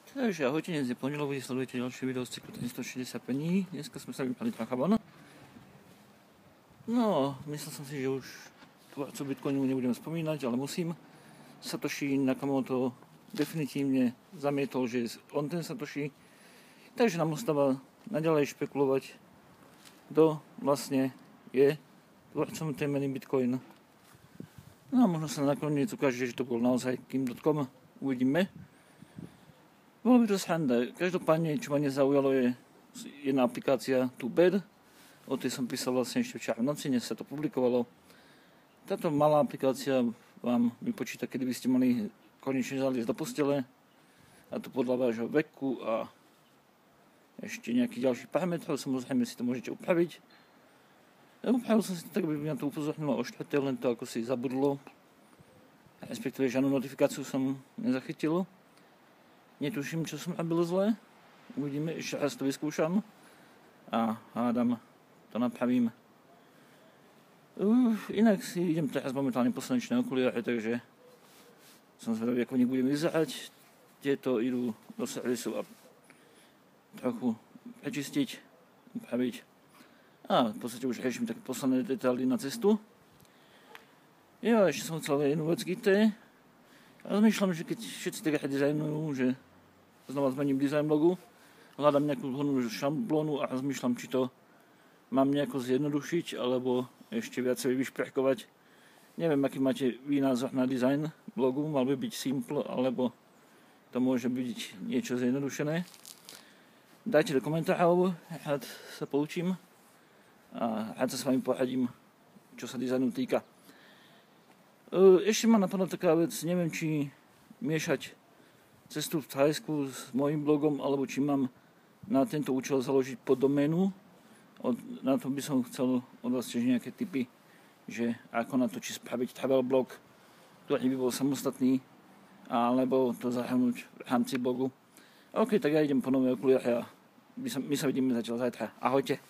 Takže ahojte, dnes je pondelok, kde sledujete ďalšie video z cyklu 165 dní. Dneska sme sa vypali trocha von. No, myslel som si, že už tvorcu Bitcoinu nebudem spomínať, ale musím. Satoshi Nakamoto definitívne zamietol, že je on ten Satoshi. Takže nám ostáva naďalej špekulovať, kto vlastne je tvorcom tej meny Bitcoin. No a možno sa nakoniec ukáže, že to bol naozaj Kim.com. Uvidíme. Bolo by to sranda. Každopádne, čo ma nezaujalo, je jedna aplikácia TooBed. O tej som písal vlastne ešte včera v noci, dnes sa to publikovalo. Táto malá aplikácia vám vypočíta, kedy by ste mali konečne zaliesť do postele. A to podľa vášho veku a ešte nejakých ďalších parametrov. Samozrejme si to môžete upraviť. Upravil som si to tak, aby mňa to upozornilo o 4. len to ako si zabudlo. Respektíve žiadnu notifikáciu som nezachytil. Netuším, čo som robil zle. Uvidíme, ešte raz to vyskúšam. A hádam, to napravím. Inak si idem teraz momentálne po slnečné okuliare, takže som zvedavý, ako v nich budem vyzerať. Tieto idú do servisu a trochu prečistiť, upraviť. A v podstate už riešim také posledné detaily na cestu. Ja ešte som chcel jednu vec GT. A rozmýšľam, že keď všetci tak dizajnujú, že znova zmením dizajn logu, hľadám nejakú vhodnú šablónu a rozmýšľam, či to mám nejako zjednodušiť, alebo ešte viacej vyšprechkovať. Neviem, aký máte vy názor na dizajn blogu, mal by byť simple, alebo to môže byť niečo zjednodušené. Dajte do komentárov, rád sa poučím a rád sa s vami poradím, čo sa dizajnu týka. Ešte ma napadla taká vec, neviem, či miešať cestu v Thajsku s mojím blogom, alebo či mám na tento účel založiť poddoménu. Na to by som chcel od vás tiež nejaké tipy, že ako na to, či spraviť travel blog, ktorý by bol samostatný, alebo to zahrnúť v rámci blogu. OK, tak ja idem po nové okuliare a my sa vidíme zatiaľ zajtra. Ahojte.